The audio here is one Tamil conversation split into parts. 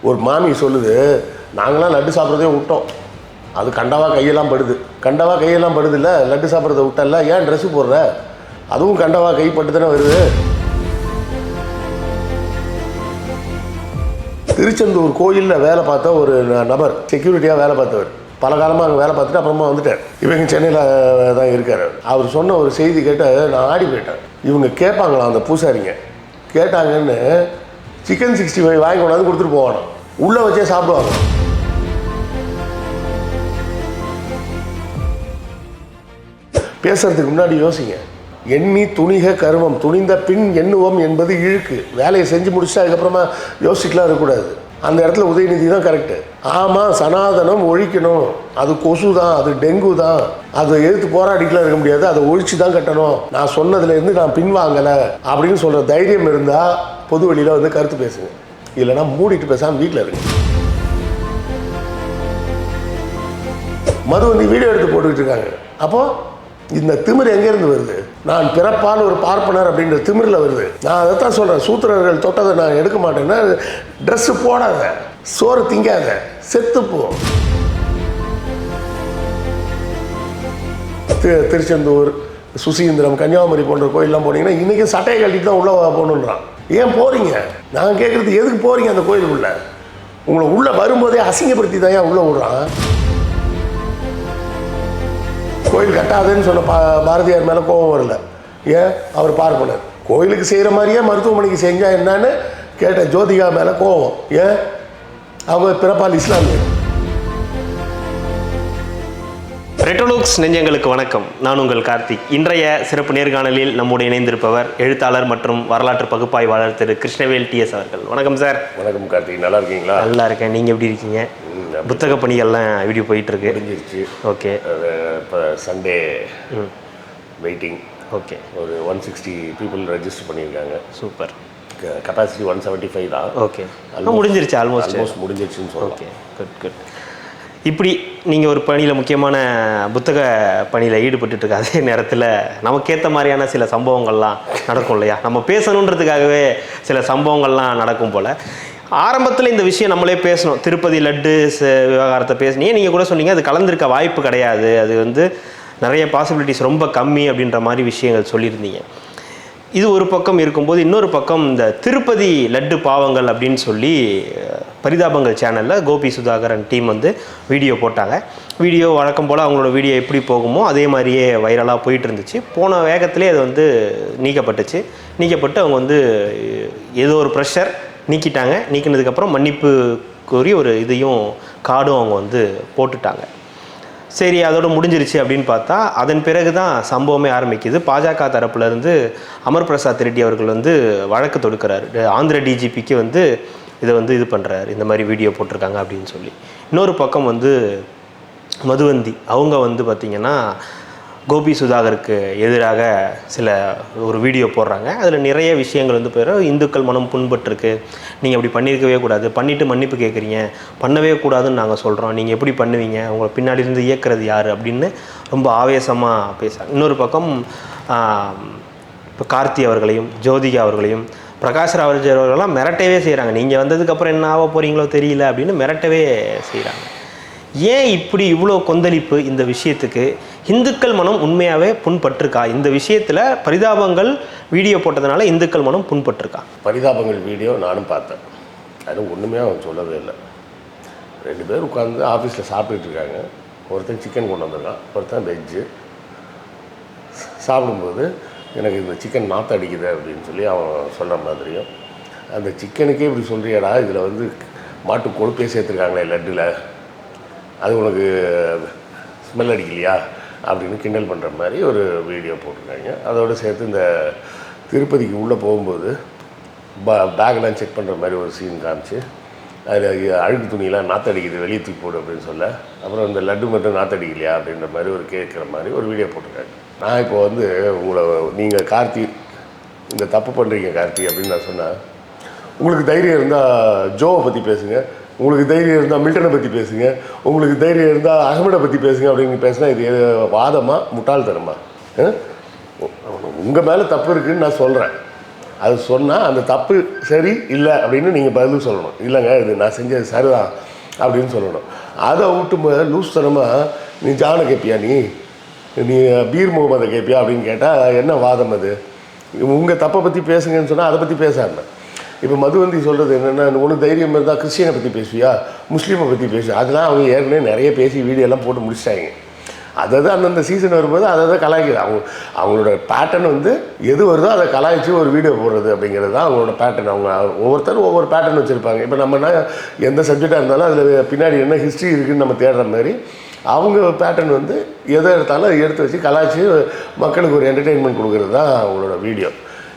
ஒரு மாமி சொல்லுது, நாங்களாம் லட்டு சாப்பிட்றதே விட்டோம், அது கண்டவா கையெல்லாம் படுது இல்லை, லட்டு சாப்பிட்றத விட்டல, ஏன் ட்ரெஸ்ஸு போடுற, அதுவும் கண்டவா கை பட்டு தானே வருது. திருச்செந்தூர் கோயிலில் வேலை பார்த்த ஒரு நபர், செக்யூரிட்டியாக வேலை பார்த்தவர், பல காலமாக அங்கே வேலை பார்த்துட்டு அப்புறமா வந்துட்டார். இவங்க சென்னையில் தான் இருக்கார். அவர் சொன்ன ஒரு செய்தி கேட்டு நான் ஆடி போயிட்டேன். இவங்க கேட்பாங்களாம், அந்த பூசாரிங்க கேட்டாங்கன்னு சிக்கன் 65 வாங்கி கொண்டாந்து கொடுத்துட்டு போவானோ, உள்ளே வச்சே சாப்பிடுவாங்க. பேசுறதுக்கு முன்னாடி யோசிங்க. எண்ணி துணிக கருமம், துணிந்த பின் எண்ணுவோம் என்பது இழுக்கு. வேலையை செஞ்சு முடிச்சுட்டு அதுக்கப்புறமா யோசிக்கலாம் இருக்கக்கூடாது. அந்த இடத்துல உதயநிதி தான் கரெக்டு. ஆமாம், சனாதனம் ஒழிக்கணும், அது கொசு தான், அது டெங்கு தான், அதை எதிர்த்து போராடிக்கலாம் இருக்க முடியாது, அதை ஒழிச்சு தான் கட்டணும், நான் சொன்னதுலேருந்து நான் பின்வாங்கலை அப்படின்னு சொல்கிற தைரியம் இருந்தால் பொது வெளியில் வந்து கருத்து பேசுங்க. இல்லைன்னா மூடிட்டு பேசாமல் வீட்டில் இருங்க. மது வந்து வீடியோ எடுத்து போட்டுக்கிட்டு இருக்காங்க. அப்போது இந்த திமிர் எங்கேருந்து வருது? நான் பிறப்பால் ஒரு பார்ப்பனர் அப்படின்ற திமிரில் வருது. நான் அதை தான் சொல்கிறேன், சூத்திரர்கள் தொட்டதை நான் எடுக்க மாட்டேன்னா, ட்ரெஸ்ஸு போடாத, சோறு திங்காத, செத்துப்போ. திருச்செந்தூர், சுசீந்திரம், கன்னியாகுமரி போன்ற கோயிலெலாம் போனீங்கன்னா இன்றைக்கி சட்டையை கட்டிட்டு தான் உள்ளே போகணுன்றான். ஏன் போகிறீங்க? நான் கேட்குறது, எதுக்கு போகிறீங்க அந்த கோயிலுக்குள்ளே? உங்களை உள்ளே வரும்போதே அசிங்கப்படுத்தி தான் ஏன் உள்ளே விட்றான்? கோயில் கட்டாதுன்னு சொன்ன பாரதியார் மேலே கோபம் வரல. ஏன்? அவர் பார்ப்பனர். கோயிலுக்கு செய்கிற மாதிரியே மருத்துவமனைக்கு செஞ்சால் என்னன்னு கேட்ட ஜோதிகா மேலே கோபம். ஏன்? அவங்க பிறப்பால் இஸ்லாமியர். ரெட்ரோலுக்ஸ் நெஞ்சங்களுக்கு வணக்கம். நான் உங்கள் கார்த்திக். இன்றைய சிறப்பு நேர்காணலில் நம்முடைய இணைந்திருப்பவர் எழுத்தாளர் மற்றும் வரலாற்று பகுப்பாய்வாளர் திரு கிருஷ்ணவேல் டிஎஸ் அவர்கள். வணக்கம் சார். வணக்கம் கார்த்திக், நல்லா இருக்கீங்களா? நல்லா இருக்கேன். நீங்கள் எப்படி இருக்கீங்க? புத்தக பணிகள்லாம் வீடியோ போயிட்டுருக்கு. முடிஞ்சிருச்சு. ஓகே. இப்போ சண்டே வெயிட்டிங். ஓகே. ஒரு 160 பீப்புள் ரெஜிஸ்டர் பண்ணியிருக்காங்க. சூப்பர். கெப்பாசிட்டி 175 தான். ஓகே. முடிஞ்சிருச்சு, ஆல்மோஸ்ட் முடிஞ்சிருச்சுன்னு சொல்லலாம். Okay, good good. இப்படி நீங்கள் ஒரு பணியில், முக்கியமான புத்தக பணியில் ஈடுபட்டுருக்க அதே நேரத்தில் நமக்கேற்ற மாதிரியான சில சம்பவங்கள்லாம் நடக்கும் இல்லையா? நம்ம பேசணுன்றதுக்காகவே சில சம்பவங்கள்லாம் நடக்கும் போல். ஆரம்பத்தில் இந்த விஷயம் நம்மளே பேசணும், திருப்பதி லட்டு விவகாரத்தை பேசினீங்க. நீங்கள் கூட சொன்னீங்க அது கலந்துருக்க வாய்ப்பு கிடையாது, அது வந்து நிறைய பாசிபிலிட்டிஸ் ரொம்ப கம்மி அப்படின்ற மாதிரி விஷயங்கள் சொல்லியிருந்தீங்க. இது ஒரு பக்கம் இருக்கும்போது, இன்னொரு பக்கம் இந்த திருப்பதி லட்டு பாவங்கள் அப்படின்னு சொல்லி பரிதாபங்கள் சேனலில் கோபி சுதாகரன் டீம் வந்து வீடியோ போட்டாங்க. வீடியோ வழக்கம் போல் அவங்களோட வீடியோ எப்படி போகுமோ அதே மாதிரியே வைரலாக போயிட்டு இருந்துச்சு. போன வேகத்திலே அது வந்து நீக்கப்பட்டு அவங்க வந்து ஏதோ ஒரு ப்ரெஷர் நீக்கிட்டாங்க. நீக்கினதுக்கப்புறம் மன்னிப்பு கோரி ஒரு இதையும் கார்டும் அவங்க வந்து போட்டுட்டாங்க. சரி, அதோடு முடிஞ்சிருச்சு அப்படின்னு பார்த்தா அதன் பிறகு தான் சம்பவமே ஆரம்பிக்குது. பாஜக தரப்புலேருந்து அமர் பிரசாத் ரெட்டி அவர்கள் வந்து வழக்கு தொடுக்கிறார். ஆந்திர டிஜிபிக்கு வந்து இதை வந்து இது பண்ணுறாரு, இந்த மாதிரி வீடியோ போட்டிருக்காங்க அப்படின்னு சொல்லி. இன்னொரு பக்கம் வந்து மதுவந்தி அவங்க வந்து பார்த்திங்கன்னா கோபி சுதாகருக்கு எதிராக ஒரு வீடியோ போடுறாங்க. அதில் நிறைய விஷயங்கள் வந்து இந்துக்கள் மனம் புண்பட்டுருக்கு, நீங்கள் அப்படி பண்ணியிருக்கவே கூடாது, பண்ணிவிட்டு மன்னிப்பு கேட்குறீங்க, பண்ணவே கூடாதுன்னு நாங்கள் சொல்கிறோம், நீங்கள் எப்படி பண்ணுவீங்க, உங்களை பின்னாடி இருந்து இயக்கிறது யார் அப்படின்னு ரொம்ப ஆவேசமாக பேசுகிறாங்க. இன்னொரு பக்கம் இப்போ கார்த்தி அவர்களையும் ஜோதிகா அவர்களையும் பிரகாஷ் ராவ் அவர்களெல்லாம் மிரட்டவே செய்கிறாங்க. நீங்கள் வந்ததுக்கப்புறம் என்ன ஆக போகிறீங்களோ தெரியல அப்படின்னு மிரட்டவே செய்கிறாங்க. ஏன் இப்படி இவ்வளோ கொந்தளிப்பு இந்த விஷயத்துக்கு? இந்துக்கள் மனம் உண்மையாகவே புண்பட்டிருக்கா? இந்த விஷயத்தில் பரிதாபங்கள் வீடியோ போட்டதுனால இந்துக்கள் மனம் புண்பட்டிருக்கா? பரிதாபங்கள் வீடியோ நானும் பார்த்தேன். அது ஒன்றுமே அவன் சொல்லவே இல்லை. 2 பேர் உட்காந்து ஆஃபீஸில் சாப்பிட்டுட்டு இருக்காங்க. ஒருத்தன் சிக்கன் கொண்டு வந்திருக்கான், ஒருத்தன் வெஜ்ஜு. சாப்பிடும்போது எனக்கு இந்த சிக்கன் நாற்று அடிக்குது அப்படின்னு சொல்லி அவன் சொல்கிற மாதிரியும், அந்த சிக்கனுக்கே இப்படி சொல்கிறியாடா, இதில் வந்து மாட்டு கொழுப்பே சேர்த்துருக்காங்களே லட்டில், அது உனக்கு ஸ்மெல் அடிக்கலையா அப்படின்னு கிண்டல் பண்ணுற மாதிரி ஒரு வீடியோ போட்டிருக்காங்க. அதோடு சேர்த்து இந்த திருப்பதிக்கு உள்ளே போகும்போது பேக்கெலாம் செக் பண்ணுற மாதிரி ஒரு சீன் காமிச்சு, அதில் அழுக்கு துணியெலாம் நாற்றடிக்குது, வெளியே தூக்கி போடு அப்படின்னு சொல்ல, அப்புறம் இந்த லட்டு மட்டும் நாற்றடிக்கலையா அப்படின்ற மாதிரி ஒரு கேட்குற மாதிரி ஒரு வீடியோ போட்டிருக்காங்க. நான் இப்போ வந்து உங்களை, நீங்கள் கார்த்தி இந்த தப்பு பண்ணுறீங்க கார்த்தி அப்படின்னு நான் சொன்னேன். உங்களுக்கு தைரியம் இருந்தால் ஜோவை பற்றி பேசுங்க, உங்களுக்கு தைரியம் இருந்தால் மில்டனை பற்றி பேசுங்க, உங்களுக்கு தைரியம் இருந்தால் அகமடை பற்றி பேசுங்க அப்படின்னு பேசினா இது வாதமாக முட்டாள்தனமா? உங்கள் மேலே தப்பு இருக்குதுன்னு நான் சொல்கிறேன். அது சொன்னால் அந்த தப்பு சரி இல்லை அப்படின்னு நீங்கள் பதில் சொல்லணும். இல்லைங்க இது நான் செஞ்சது சரிதான் அப்படின்னு சொல்லணும். அதை விட்டு லூஸ்தனமாக நீ ஜானை கேட்பியா, நீ பீர் முகமதை கேட்பியா அப்படின்னு கேட்டால் என்ன வாதம் அது? உங்கள் தப்பை பற்றி பேசுங்கன்னு சொன்னால் அதை பற்றி பேசாமல். இப்போ மதுவந்தி சொல்கிறது என்னென்னா, உனக்கு தைரியம் இருந்தால் கிறிஸ்டியனை பற்றி பேசுவியா, முஸ்லீமை பற்றி பேசுவியா? அதெல்லாம் அவங்க ஏற்கனவே நிறைய பேசி வீடியோலாம் போட்டு முடிச்சிட்டாங்க. அதாவது அந்தந்த சீசன் வரும்போது அதை கலாய்க்குது. அவங்களோட பேட்டர்ன் வந்து எது வருதோ அதை கலாய்ச்சி ஒரு வீடியோ போடுறது அப்படிங்கிறது தான் அவங்களோட பேட்டர்ன். அவங்க ஒவ்வொருத்தரும் ஒவ்வொரு பேட்டர்ன் வச்சுருப்பாங்க. இப்போ நம்மனா எந்த சப்ஜெக்டாக இருந்தாலும் அதில் பின்னாடி என்ன ஹிஸ்ட்ரி இருக்குதுன்னு நம்ம தேடுற மாதிரி அவங்க பேட்டர்ன் வந்து எதை எடுத்தாலும் அதை எடுத்து வச்சு கலாய்ச்சி மக்களுக்கு ஒரு என்டர்டெயின்மெண்ட் கொடுக்குறது தான் அவங்களோட வீடியோ.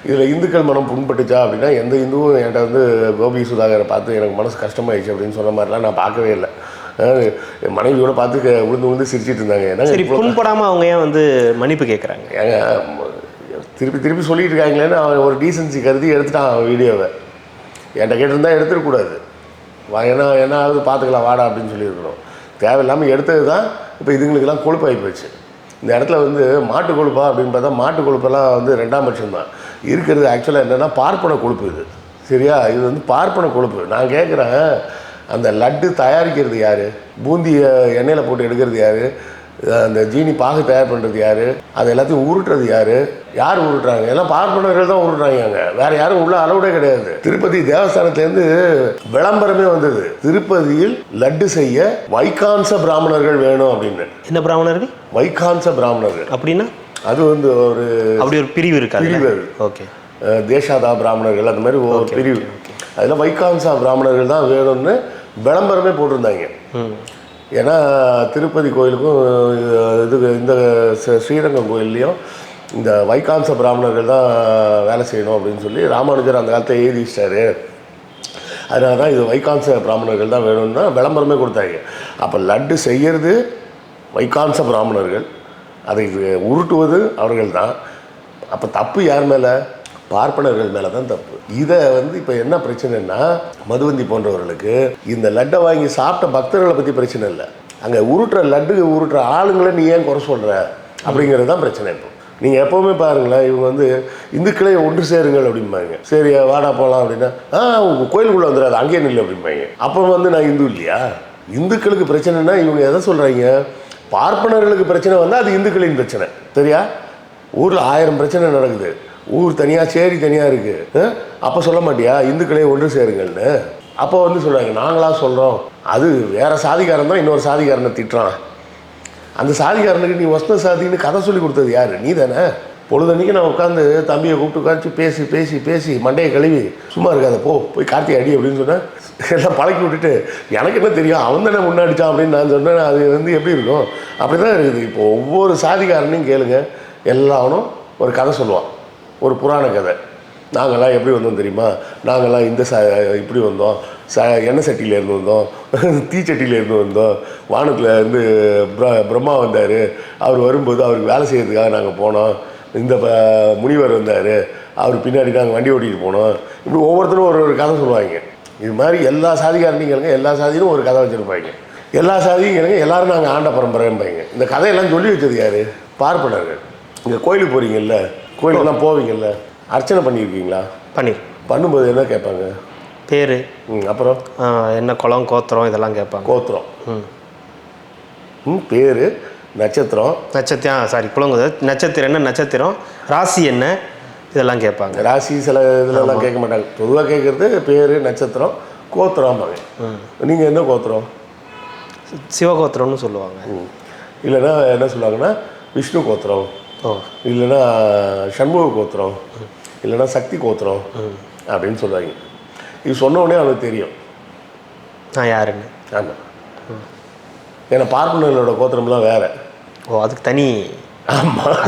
இதில் இந்துக்கள் மனம் புண்பட்டுச்சா அப்படின்னா எந்த இந்துவும் என்கிட்ட வந்து கோபி சுதாகரை பார்த்து எனக்கு மனசு கஷ்டமாயிடுச்சு அப்படின்னு சொன்ன மாதிரிலாம் நான் பார்க்கவே இல்லை. என் மனைவியோட பார்த்து விழுந்து சிரிச்சிட்டு இருந்தாங்க. ஏன்னா சரி, புண்படாமல் அவங்க ஏன் வந்து மன்னிப்பு கேட்குறாங்க? ஏங்க திருப்பி சொல்லிட்டு இருக்காங்களேன்னு அவன் ஒரு டீசன்சி கருதி எடுத்துட்டான் வீடியோவை. என்கிட்ட கேட்டிருந்தா எடுத்துடக்கூடாது. ஏன்னா அது பார்த்துக்கலாம் வாடா அப்படின்னு சொல்லியிருக்கணும். தேவையில்லாமல் எடுத்தது தான் இப்போ இதுங்களுக்கெல்லாம் கொழுப்பாகி போச்சு. இந்த இடத்துல வந்து மாட்டு கொழுப்பா அப்படின்னு பார்த்தா மாட்டு கொழுப்பெல்லாம் வந்து 2ஆம் பட்சம்தான் இருக்கிறது. ஆக்சுவலாக என்னென்னா பார்ப்பன கொழுப்பு இது. சரியா? இது வந்து பார்ப்பன கொழுப்பு. நான் கேட்குறேன், அந்த லட்டு தயாரிக்கிறது யார்? பூந்தியை எண்ணெயில் போட்டு எடுக்கிறது யார்? அந்த ஜீனி பாகு தயார் பண்ணுறது யார்? அது எல்லாத்தையும் உருட்டுறது யார் உருட்டுறாங்க? எல்லாம் பார்ப்பனர்கள் தான் உருட்டுறாங்க. அங்கே வேறு யாரும் உள்ள அளவுடே கிடையாது. திருப்பதி தேவஸ்தானத்துலேருந்து விளம்பரமே வந்தது, திருப்பதியில் லட்டு செய்ய வைகான்ச பிராமணர்கள் வேணும் அப்படின்னு. என்ன பிராமணர்கள்? வைகான்ச பிராமணர்கள் அப்படின்னா அது வந்து ஒரு அப்படி ஒரு பிரிவு இருக்காது. பிரிவு. ஓகே. தேசாதா பிராமணர்கள் அந்த மாதிரி ஒரு பிரிவு. அதில் வைகான்சா பிராமணர்கள் தான் வேணும்னு விளம்பரமே போட்டிருந்தாங்க. ஏன்னா திருப்பதி கோயிலுக்கும் இந்த ஸ்ரீரங்கம் கோயில்லையும் இந்த வைகான்ச பிராமணர்கள் தான் வேலை செய்யணும் அப்படின்னு சொல்லி ராமானுஜர் அந்த காலத்தை எழுதி வச்சிட்டாரு. அதனால தான் இது வைகான்ச பிராமணர்கள் தான் வேணும்னா விளம்பரமே கொடுத்தாங்க. அப்போ லட்டு செய்கிறது வைகான்ச பிராமணர்கள், அதை உருட்டுவது அவர்கள் தான். அப்போ தப்பு யார் மேலே? பார்ப்பனர்கள் மேலே தான் தப்பு. இதை வந்து இப்போ என்ன பிரச்சனைன்னா, மதுவந்தி போன்றவர்களுக்கு இந்த லட்டை வாங்கி சாப்பிட்ட பக்தர்களை பற்றி பிரச்சனை இல்லை. அங்கே உருட்டுற ஆளுங்களை நீ ஏன் குறை சொல்கிற அப்படிங்கிறது தான் பிரச்சனை. இப்போ நீங்கள் எப்போவுமே பாருங்களேன், இவங்க வந்து இந்துக்களே ஒன்று சேருங்கள் அப்படிம்பாங்க. சரி வாடா போகலாம் அப்படின்னா உங்கள் கோயிலுக்குள்ளே வந்துடாது, அங்கேயே நில்லு அப்படிம்பாங்க. அப்போ வந்து நான் இந்து இல்லையா? இந்துக்களுக்கு பிரச்சனைனா இவங்க எதை சொல்கிறாங்க? பார்ப்பனர்களுக்கு பிரச்சனை வந்தால் அது இந்துக்களின் பிரச்சனை. சரியா? ஊரில் 1000 பிரச்சனை நடக்குது, ஊர் தனியாக சேரி தனியாக இருக்குது. அப்போ சொல்ல மாட்டியா இந்துக்களே ஒன்று சேருங்கள்னு? அப்போ வந்து சொல்கிறாங்க நாங்களாக சொல்கிறோம். அது வேறு சாதிக்காரன் தான் இன்னொரு சாதிக்காரனை திட்டுறான். அந்த சாதிக்காரனுக்கு நீ வஸ்த சாதின்னு கதை சொல்லி கொடுத்தது யார்? நீ தானே. பொழுதன்னைக்கு நான் உட்காந்து தம்பியை கூப்பிட்டு உட்காந்து பேசி பேசி பேசி மண்டையை கழுவி சும்மா இருக்காத போய் கார்த்திகை அடி அப்படின்னு சொன்னேன். எல்லாம் பழக்கி விட்டுட்டு எனக்கு என்ன தெரியும், அவன் தானே முன்னாடிச்சான் அப்படின்னு நான் சொன்னேன். அது வந்து எப்படி இருக்கும்? அப்படி தான் இருக்குது. இப்போ ஒவ்வொரு சாதிக்காரனையும் கேளுங்க, எல்லாரும் ஒரு கதை சொல்லுவான், ஒரு புராண கதை. நாங்கள்லாம் எப்படி வந்தோம் தெரியுமா? நாங்கள்லாம் இப்படி வந்தோம், எண்ணெய் சட்டியிலேருந்து வந்தோம், தீச்சட்டியிலேருந்து வந்தோம், வானத்தில் இருந்து பிரம்மா வந்தார், அவர் வரும்போது அவருக்கு வேலை செய்கிறதுக்காக நாங்கள் போனோம், இந்த முனிவர் வந்தார், அவர் பின்னாடி நாங்கள் வண்டி ஓட்டிகிட்டு போனோம். இப்படி ஒவ்வொருத்தரும் ஒரு கதை சொல்லுவாங்க. இது மாதிரி எல்லா சாதிக்காரனையும் கேளுங்க, எல்லா சாதியிலும் ஒரு கதை வச்சுருப்பாங்க. எல்லா சாதியும் கேளுங்க, எல்லோரும் நாங்கள் ஆண்ட பரம்பரைம்பாங்க. இந்த கதையெல்லாம் சொல்லி வச்சது யார்? பார்ப்பனர்கள். இங்கே கோயிலுக்கு போகிறீங்கல்ல, கோயிலுக்கெல்லாம் போவீங்கல்ல, அர்ச்சனை பண்ணியிருக்கீங்களா? பண்ணும்போது என்ன கேட்பாங்க? பேர், அப்புறம் என்ன குளம் கோத்திரம் இதெல்லாம் கேட்பாங்க. கோத்திரம், பேர், நட்சத்திரம், குளங்குது நட்சத்திரம் என்ன, நட்சத்திரம், ராசி என்ன, இதெல்லாம் கேட்பாங்க. ராசி சில இதெல்லாம் கேட்க மாட்டாங்க. பொதுவாக கேட்குறது பேர், நட்சத்திரம், கோத்திரம்பாங்க. நீங்கள் என்ன கோத்திரம்? சிவகோத்திரம்னு சொல்லுவாங்க. இல்லைன்னா என்ன சொல்லுவாங்கன்னா விஷ்ணு கோத்திரம், இல்லைன்னா சண்முக கோத்திரம், இல்லைன்னா சக்தி கோத்திரம் அப்படின்னு சொல்லுவாங்க. இது சொன்ன உடனே அவனுக்கு தெரியும் நான் யாருன்னு. ஆமாம், ஏன்னா பார்ப்பனர்களோட கோத்திரம்லாம் வேறு. அதுக்கு தனி. ஆமாம்,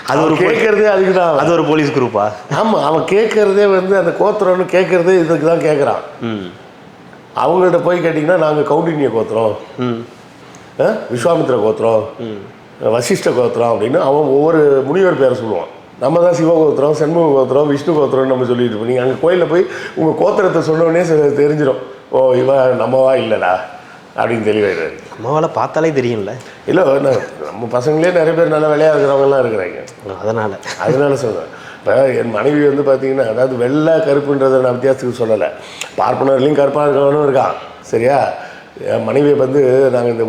அது ஒரு கேட்குறதே அதுக்கு தான். அது ஒரு போலீஸ் குரூப்பா? ஆமாம், அவன் கேட்குறதே வந்து அந்த கோத்திரம்னு கேட்குறதே இதுக்கு தான் கேட்குறான். அவங்கள்ட்ட போய் கேட்டிங்கன்னா நாங்கள் கௌண்டின்ய கோத்திரம், விஸ்வாமித்திர கோத்திரம், வசிஷ்ட கோத்திரம் அப்படின்னு அவன் ஒவ்வொரு முனிவர் பேரை சொல்லுவான். நம்ம தான் சிவகோத்திரம், சண்முக கோத்திரம், விஷ்ணு கோத்திரம்னு நம்ம சொல்லிட்டு இருப்போம். நீங்கள் அங்கே கோயிலில் போய் உங்கள் கோத்திரத்தை சொன்னோடனே தெரிஞ்சிடும், ஓ இவன் நம்மவா இல்லைடா அப்படின்னு தெளிவாயிடுறாரு. நம்மளால பார்த்தாலே தெரியும்ல. இல்லை, நம்ம பசங்களே நிறைய பேர் நல்ல வேலையாக இருக்கிறவங்கலாம் இருக்கிறாங்க. அதனால சொல்கிறேன். இப்போ என் மனைவி வந்து பார்த்தீங்கன்னா, அதாவது வெள்ளை கருப்புன்றதை நான் வித்தியாசத்துக்கு சொல்லலை, பார்ப்பனர்லேயும் கருப்பாக இருக்கவனும் இருக்கான். சரியா? என் மனைவியை வந்து நாங்கள் இந்த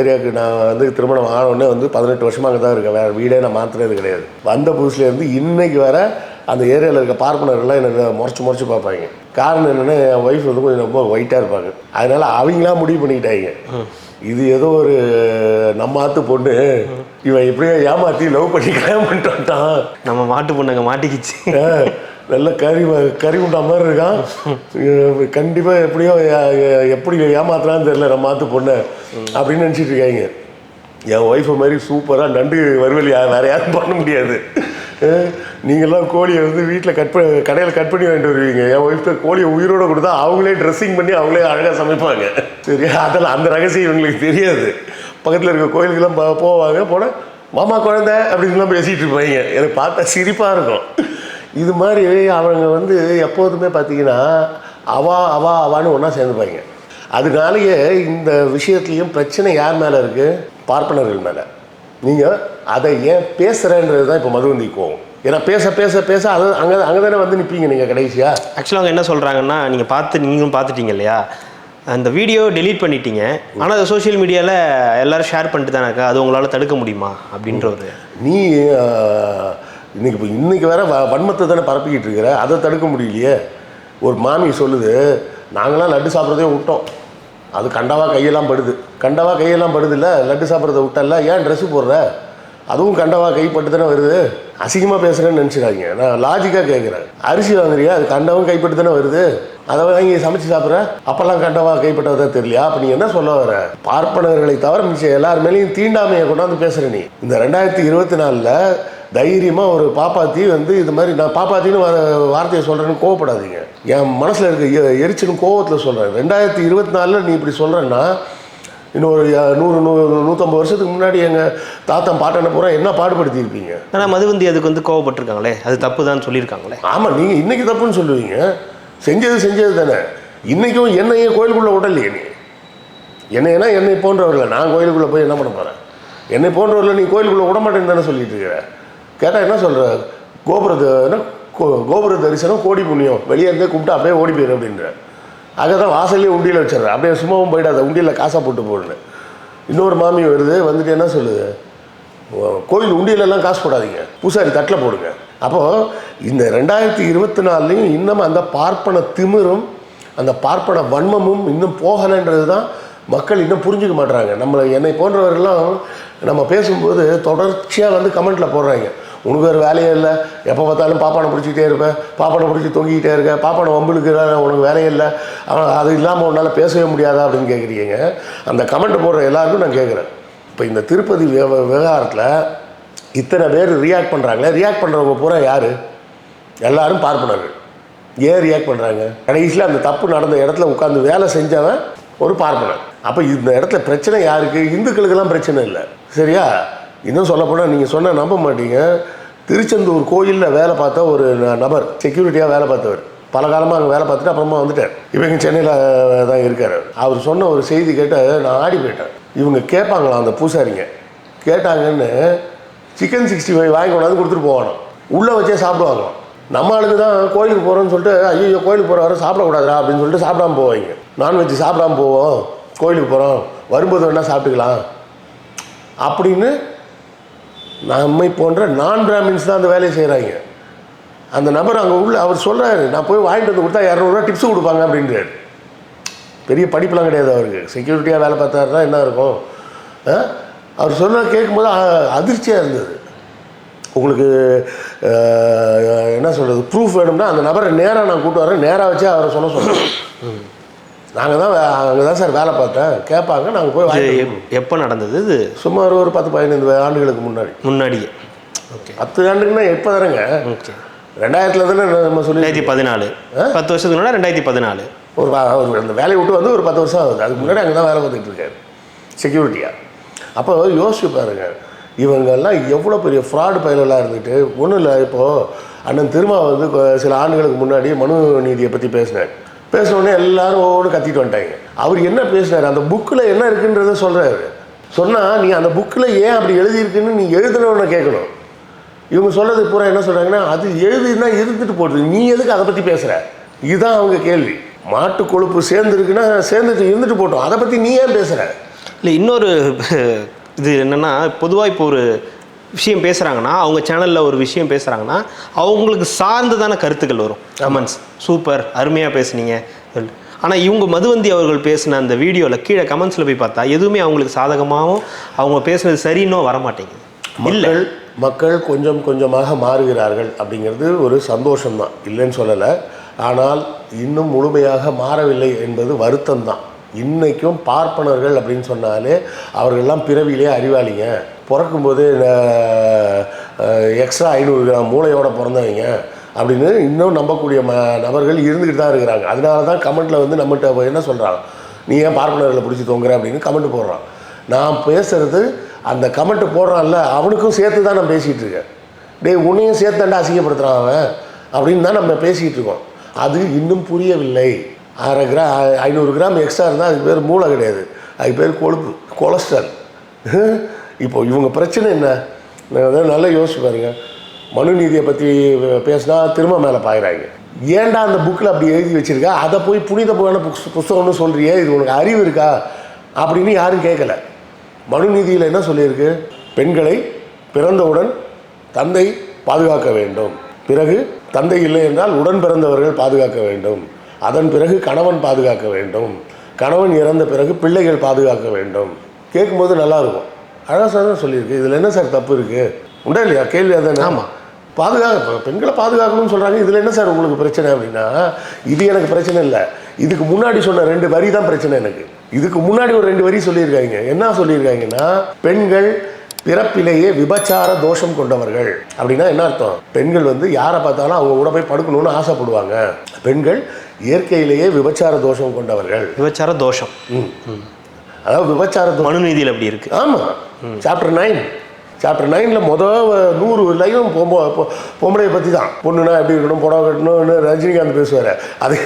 ஏரியாவுக்கு நான் வந்து திருமணம் ஆனோடனே வந்து 18 வருஷமாக அங்கே தான் இருக்கேன். வேறு வீடே நான் மாற்றினது கிடையாது. வந்த புதுசுலேருந்து இன்றைக்கி வர அந்த ஏரியாவில் இருக்க பார்ப்பனர்கள்லாம் என்னை முறைச்சி பார்ப்பாங்க. காரணம் என்னென்னா, என் ஒய்ஃப் வந்து கொஞ்சம் ரொம்ப ஒயிட்டாக இருப்பாங்க. அதனால் அவங்களாம் முடிவு பண்ணிக்கிட்டாங்க, இது ஏதோ ஒரு நம்ம ஆத்து பொண்ணு, இவன் எப்படியோ ஏமாற்றி லவ் பண்ணி கல்யாணம் பண்ணிட்டு வந்துட்டான், நம்ம மாட்டு பொண்ணுங்க மாட்டிக்கிச்சு, நல்ல கறி உண்டா மாதிரி இருக்கான், கண்டிப்பாக எப்படியோ எப்படி ஏமாத்துறான்னு தெரியல நம்ம ஆத்து பொண்ணு அப்படின்னு நினச்சிட்டு இருக்காங்க. என் ஒய்ஃபை மாதிரி சூப்பராக நண்டு வறுவல் வேறு யாரும் பண்ண முடியாது. நீங்கள்லாம் கோழியை வந்து வீட்டில் கடையில் கட் பண்ணி வாங்கிட்டு வருவீங்க. என் ஒய்ஃப்ட்டு கோழியை உயிரோடு கொடுத்தா அவங்களே ட்ரெஸ்ஸிங் பண்ணி அவங்களே அழகாக சமைப்பாங்க. சரியா? அதெல்லாம் அந்த ரகசியம் இவங்களுக்கு தெரியாது. பக்கத்தில் இருக்க கோயிலுக்கெல்லாம் போவாங்க, போனால் மாமா குழந்தை அப்படின்லாம் பேசிகிட்டு இருப்பாங்க. எனக்கு பார்த்தா சிரிப்பாக இருக்கும். இது மாதிரி அவங்க வந்து எப்போதுமே பார்த்தீங்கன்னா அவான்னு ஒன்றா சேர்ந்துப்பாங்க. அதனாலேயே இந்த விஷயத்துலேயும் பிரச்சனை யார் மேலே இருக்குது? பார்ப்பனர்கள் மேலே. நீங்கள் அதை ஏன் பேசுகிறேன்றது தான் இப்போ மதுவந்திக்கு போகும். ஏன்னா பேச அது அங்கே தானே வந்து நிற்பீங்க நீங்கள் கடைசியாக. ஆக்சுவலாக அவங்க என்ன சொல்கிறாங்கன்னா, நீங்களும் பார்த்துட்டீங்க இல்லையா, அந்த வீடியோ டெலீட் பண்ணிட்டீங்க, ஆனால் அதை சோஷியல் மீடியாவில் எல்லோரும் ஷேர் பண்ணிட்டு தானக்கா, அது உங்களால் தடுக்க முடியுமா அப்படின்ற ஒரு நீ இன்னைக்கு வேற வன்மத்தை தானே பரப்பிக்கிட்டு இருக்கிற, அதை தடுக்க முடியலையே. ஒரு மாமி சொல்லுது, நாங்களாம் லட்டு சாப்பிட்றதே விட்டோம், அது கண்டவா கையெல்லாம் படுது இல்லை, லட்டு சாப்பிட்றத விட்டல, ஏன் ட்ரெஸ்ஸு போடுற, அதுவும் கண்டவா கைப்பட்டு தானே வருது. அசிங்கமாக பேசுகிறேன்னு நினச்சிடாதீங்க, நான் லாஜிக்காக கேட்குறேன். அரிசி வாங்குறியா, அது கண்டவும் கைப்பட்டு தானே வருது, அதை வாங்கி சமைச்சு சாப்பிட்ற, அப்போல்லாம் கண்டவா கைப்பட்டதா தெரியலையா? அப்போ நீ என்ன சொல்ல வர? பார்ப்பனர்களை தவிர மிச்சம் எல்லார் மேலேயும் தீண்டாமையை கொண்டாந்து பேசுகிற நீ. இந்த 2024 தைரியமாக ஒரு பாப்பாத்தி வந்து இது மாதிரி, நான் பாப்பாத்தின்னு வார்த்தையை சொல்கிறேன்னு கோவப்படாதீங்க. என் மனசில் இருக்க எரிச்சலும் கோவத்தில் சொல்கிறேன். 2024 நீ இப்படி சொல்கிறேன்னா, இன்னும் ஒரு 100-150 வருஷத்துக்கு முன்னாடி எங்கள் தாத்தா பாட்டனை பூரா என்ன பாடுபடுத்தியிருப்பீங்க. ஆனால் மதுவந்தி அதுக்கு வந்து கோவப்பட்டிருக்காங்களே, அது தப்பு தான் சொல்லியிருக்காங்களே. ஆமாம், நீங்கள் இன்றைக்கி தப்புன்னு சொல்லுவீங்க, செஞ்சது தானே. இன்றைக்கும் என்னையே கோயிலுக்குள்ளே விடலையே நீ. என்னைன்னா என்னை போன்றவர்களை நான் கோயிலுக்குள்ளே போய் என்ன பண்ண போகிறேன்? என்னை போன்றவர்களை நீ கோயிலுக்குள்ளே விட மாட்டேன்னு தானே சொல்லிட்டு இருக்கிற. கேட்டால் என்ன சொல்கிற? கோபுர தரிசனம் கோடி புண்ணியம், வெளியே இருந்தே கூப்பிட்டு அப்படியே ஓடி போயிரு அப்படின்ற. அதை தான் வாசல்லே உண்டியில் வச்சிடறேன், அப்படியே சும்மாவும் போயிடாத, உண்டியில் காசாக போட்டு போடுன்னு. இன்னொரு மாமி வருது, வந்துட்டு என்ன சொல்லுது, கோயில் உண்டியிலெல்லாம் காசு போடாதீங்க, பூசாரி தட்டில் போடுங்க. அப்போது இந்த 2024 இன்னும் அந்த பார்ப்பன திமிரும் அந்த பார்ப்பன வன்மமும் இன்னும் போகலைன்றது தான் மக்கள் இன்னும் புரிஞ்சிக்க மாட்டுறாங்க. என்னை போன்றவர்கள்லாம் நம்ம பேசும்போது தொடர்ச்சியாக வந்து கமெண்ட்டில் போடுறாங்க, உனக்கு வேறு வேலையே இல்லை, எப்போ பார்த்தாலும் பாப்பானை பிடிச்சிக்கிட்டே இருப்பேன், பாப்பானை பிடிச்சி தொங்கிக்கிட்டே இருக்க, பாப்பானை வம்புலுக்கு உனக்கு வேலையே இல்லை, அது இல்லாமல் உன்னால் பேசவே முடியாதா அப்படின்னு கேட்குறீங்க. அந்த கமெண்ட் போடுற எல்லாருக்கும் நான் கேட்குறேன், இப்போ இந்த திருப்பதி விவகாரத்தில் இத்தனை பேர் ரியாக்ட் பண்ணுறாங்களே, ரியாக்ட் பண்ணுறவங்க பூரா யார்? எல்லாரும் பார்ப்பனர்கள். ஏன் ரியாக்ட் பண்ணுறாங்க? கடைசியில் அந்த தப்பு நடந்த இடத்துல உட்காந்து வேலை செஞ்சவன் ஒரு பார்ப்பனர். அப்போ இந்த இடத்துல பிரச்சனை யாருக்கு? இந்துக்களுக்கெல்லாம் பிரச்சனை இல்லை. சரியா? இன்னும் சொல்லப்போனால் நீங்கள் சொன்னால் நம்ப மாட்டீங்க, திருச்செந்தூர் கோயிலில் வேலை பார்த்த ஒரு நபர், செக்யூரிட்டியாக வேலை பார்த்தவர், பல காலமாக அங்கே வேலை பார்த்துட்டு அப்புறமா வந்துட்டார். இவங்க சென்னையில் தான் இருக்கார். அவர் சொன்ன ஒரு செய்தி கேட்டு நான் ஆடி போயிட்டேன். இவங்க கேட்பாங்களாம், அந்த பூசாரிங்க கேட்டாங்கன்னு சிக்கன் 65 வாங்கி கொண்டாந்து கொடுத்துட்டு போவானோ, உள்ளே வச்சே சாப்பிடுவாங்களாம். நம்ம ஆளுக்கு தான் கோயிலுக்கு போகிறோன்னு சொல்லிட்டு, ஐயோ கோயிலுக்கு போகிற வரை சாப்பிடக்கூடாதா அப்படின்னு சொல்லிட்டு சாப்பிடாமல் போவாங்க. நான்வெஜ் சாப்பிடாமல் போவோம், கோயிலுக்கு போகிறோம், வரும்போது வேணால் சாப்பிட்டுக்கலாம் அப்படின்னு நம்மை போன்ற நான் பிராமின்ஸ் தான் அந்த வேலையை செய்கிறாங்க. அந்த நபர் அங்கே அவர் சொல்கிறாரு, நான் போய் வாங்கிட்டு வந்து கொடுத்தா 200 ரூபா டிப்ஸு கொடுப்பாங்க அப்படின்றாரு. பெரிய படிப்புலாம் கிடையாது அவருக்கு, செக்யூரிட்டியாக வேலை பார்த்தாருன்னா என்ன இருக்கும். அவர் சொல்ல கேட்கும்போது அதிர்ச்சியாக இருந்தது. உங்களுக்கு என்ன சொல்கிறது, ப்ரூஃப் வேணும்னா அந்த நபரை நேராக நான் கூப்பிட்டு வரேன், நேராக வச்சு அவரை சொல்கிறேன். நாங்கள் தான் அங்கே தான் சார் வேலை பார்த்தேன் கேட்பாங்க, நாங்கள் போய். எப்போ நடந்தது இது? சுமார் ஒரு 10-15 ஆண்டுகளுக்கு முன்னாடியே. ஓகே, 10 ஆண்டுக்குன்னா எப்போ தானேங்க? ஓகே, 2000 தானே நம்ம சொல்லி. 2014, 10 வருஷத்துக்கு முன்னாடி 2014 ஒரு அந்த வேலையை விட்டு வந்து ஒரு 10 வருஷம் ஆகுது. அதுக்கு முன்னாடி அங்கே தான் வேலை பார்த்துட்டு இருக்காரு செக்யூரிட்டியாக. அப்போ யோசிச்சு பாருங்க, இவங்கெல்லாம் எவ்வளோ பெரிய ஃப்ராடு பயலெல்லாம் இருந்துட்டு. ஒன்றும் இல்லை, இப்போது அண்ணன் திருமா வந்து சில ஆண்டுகளுக்கு முன்னாடி மனு நீதியை பற்றி பேசினோடனே எல்லாரும் ஒவ்வொன்று கத்திட்டு வந்துட்டாங்க. அவர் என்ன பேசினார், அந்த புக்கில் என்ன இருக்குன்றத சொல்கிறாரு. சொன்னால் நீ அந்த புக்கில் ஏன் அப்படி எழுதியிருக்குன்னு நீ எழுதுனவனை கேட்கணும். இவங்க சொல்கிறது பூரா என்ன சொல்கிறாங்கன்னா, அது எழுதுனா இருந்துட்டு போடுது, நீ எதுக்கு அதை பற்றி பேசுகிற? இதுதான் அவங்க கேள்வி. மாட்டு கொழுப்பு சேர்ந்துருக்குன்னா சேர்ந்துட்டு இருந்துட்டு போட்டோம், அதை பற்றி நீ ஏன் பேசுகிற? இல்லை, இன்னொரு இது என்னென்னா, பொதுவாக இப்போ ஒரு விஷயம் பேசுகிறாங்கன்னா, அவங்க சேனலில் ஒரு விஷயம் பேசுகிறாங்கன்னா அவங்களுக்கு சார்ந்ததான கருத்துக்கள் வரும், கமெண்ட்ஸ். சூப்பர், அருமையாக பேசுனீங்க. ஆனால் இவங்க மதுவந்தி அவர்கள் பேசின அந்த வீடியோவில் கீழே கமெண்ட்ஸில் போய் பார்த்தா எதுவுமே அவங்களுக்கு சாதகமாகவும் அவங்க பேசுனது சரின்னோ வரமாட்டேங்குது. மக்கள் கொஞ்சம் கொஞ்சமாக மாறுகிறார்கள் அப்படிங்கிறது ஒரு சந்தோஷம்தான், இல்லைன்னு சொல்லலை. ஆனால் இன்னும் முழுமையாக மாறவில்லை என்பது வருத்தம் தான். இன்றைக்கும் பார்ப்பனர்கள் அப்படின்னு சொன்னாலே அவர்கள்லாம் பிறவிலே அறிவாளிங்க, பிறக்கும்போது எக்ஸ்ட்ரா 500 கிராம் மூளையோடு பிறந்தவங்க அப்படின்னு இன்னும் நம்பக்கூடிய நபர்கள் இருந்துக்கிட்டு தான் இருக்கிறாங்க. அதனால தான் கமெண்ட்டில் வந்து நம்மகிட்ட என்ன சொல்கிறாங்க, நீ ஏன் பார்ப்பனர்களை பிடிச்சி தொங்குற அப்படின்னு கமெண்ட் போடுறான். நான் பேசுகிறது அந்த கமெண்ட்டு போடுறான்ல அவனுக்கும் சேர்த்து தான் நான் பேசிகிட்டு இருக்கேன். டேய், உன்னையும் சேர்த்தாண்டா அசிங்கப்படுத்துகிறான் அவன் அப்படின்னு தான் நம்ம பேசிகிட்டு இருக்கோம். அது இன்னும் புரியவில்லை. 1/2 கிராம் 500 கிராம் எக்ஸ்ட்ரா இருந்தால் அதுக்கு பேர் மூளை கிடையாது, அதுக்கு பேர் கொழுப்பு, கொலஸ்ட்ரால். இப்போ இவங்க பிரச்சனை என்ன? நல்லா யோசிச்சு பாருங்க. மனு நீதியை பற்றி பேசினா திரும்ப மேலே பாயிறாங்க. ஏன்டா அந்த புக்கில் அப்படி எழுதி வச்சுருக்கா, அதை போய் புனிதமான புஸ்தகம்னு சொல்கிறியே, இது உனக்கு அறிவு இருக்கா அப்படின்னு யாரும் கேட்கல. மனு நீதியில் என்ன சொல்லியிருக்கு? பெண்களை பிறந்தவுடன் தந்தை பாதுகாக்க வேண்டும், பிறகு தந்தை இல்லை என்றால் உடன் பிறந்தவர்கள் பாதுகாக்க வேண்டும், அதன் பிறகு கணவன் பாதுகாக்க வேண்டும், கணவன் இறந்த பிறகு பிள்ளைகள் பாதுகாக்க வேண்டும். கேட்கும்போது நல்லாயிருக்கும், அழகாக தான் சொல்லியிருக்கு. இதில் என்ன சார் தப்பு இருக்குது? உண்டா இல்லையா? கேள்வி அதானே. ஆமாம், பெண்களை பாதுகாக்கணும்னு சொல்கிறாங்க, இதில் என்ன சார் உங்களுக்கு பிரச்சனை அப்படின்னா, இது எனக்கு பிரச்சனை இல்லை. இதுக்கு முன்னாடி சொன்ன 2 வரி தான் பிரச்சனை எனக்கு. இதுக்கு முன்னாடி ஒரு 2 வரி சொல்லியிருக்காங்க. என்ன சொல்லியிருக்காங்கன்னா, பெண்கள் பிறப்பிலேயே விபச்சார தோஷம் கொண்டவர்கள். அப்படின்னா என்ன அர்த்தம்? பெண்கள் வந்து யாரை பார்த்தாலும் அவங்க கூட போய் படுக்கணும்னு ஆசைப்படுவாங்க. பெண்கள் இயற்கையிலேயே விபச்சார தோஷம் கொண்டவர்கள். விபச்சார தோஷம், அதாவது விபச்சார மனு நீதியில் அப்படி இருக்குது. ஆமாம், சாப்டர் 9ல் முதல் 100 லைனும் பொம்பளையை பற்றி தான். பொண்ணுனா எப்படி இருக்கணும், புடவை கட்டணும்னு ரஜினிகாந்த் பேசுவார். அதே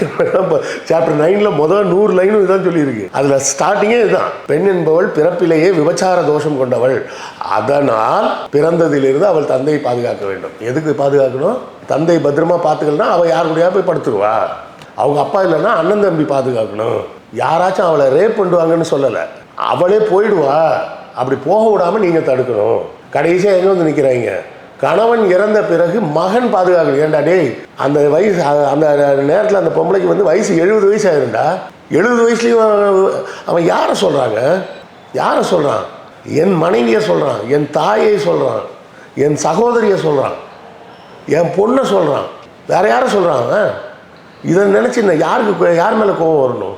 சாப்டர் 9ல் முதல் 100 லைனும் இதுதான் சொல்லியிருக்கு. அதில் ஸ்டார்டிங்கே இதுதான். பெண் என்பவள் பிறப்பிலேயே விபச்சார தோஷம் கொண்டவள், அதனால் பிறந்ததிலிருந்து அவள் தந்தையை பாதுகாக்க வேண்டும். எதுக்கு பாதுகாக்கணும்? தந்தை பத்திரமா பார்த்துக்கலன்னா அவள் யார் கூடயா போய் படுத்துருவா. அவங்க அப்பா இல்லைன்னா அண்ணன் தம்பி பாதுகாக்கணும். யாராச்சும் அவளை ரேப் பண்ணுவாங்கன்னு சொல்லலை, அவளே போயிடுவா. அப்படி போக விடாமல் நீங்கள் தடுக்கணும். கடைசியாக எங்கே வந்து நிற்கிறாங்க? கணவன் இறந்த பிறகு மகன் பாதுகாக்கணும். ஏன்டா டேய், அந்த வயசு அந்த நேரத்தில் அந்த பொம்பளைக்கு வந்து வயசு 70 வயசு ஆயிருண்டா. 70 வயசுலேயும் அவன் யாரை சொல்கிறாங்க? யாரை சொல்கிறான்? என் மனைவியை சொல்கிறான், என் தாயை சொல்கிறான், என் சகோதரியை சொல்கிறான், என் பொண்ணை சொல்கிறான், வேறு யாரை சொல்கிறாங்க? இதை நினச்சி யாருக்கு யார் மேலே கோவம் வரணும்?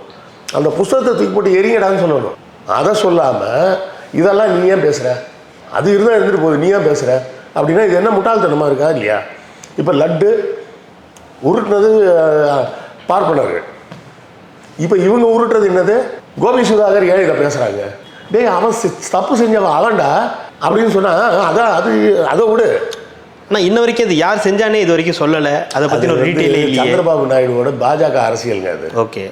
அந்த புஸ்தகத்தை தூக்கி போட்டு எரிங்கடான்னு சொல்லணும். அதை சொல்லாமல் இதெல்லாம் நீ ஏன் பேசுகிற, அது இருந்தால் இருந்துட்டு போகுது, நீ ஏன் பேசுகிற அப்படின்னா இது என்ன முட்டாள்தனமாக இருக்கா இல்லையா? இப்போ லட்டு உருட்டுனது பார்ப்பனர்கள், இப்போ இவங்க உருட்டுறது என்னது? கோபி சுதாகர் ஏன் இதை பேசுகிறாங்க? டேய், அவன் தப்பு செஞ்சவன் அவன்டா அப்படின்னு சொன்னால் அதை விடு. ஆனால் இன்ன வரைக்கும் அது யார் செஞ்சானே இது வரைக்கும் சொல்லலை. அதை பற்றி ஒரு டீட்டெயிலே இல்லை. சந்திரபாபு நாயுடுவோட பாஜக அரசியலுங்க அது. ஓகே,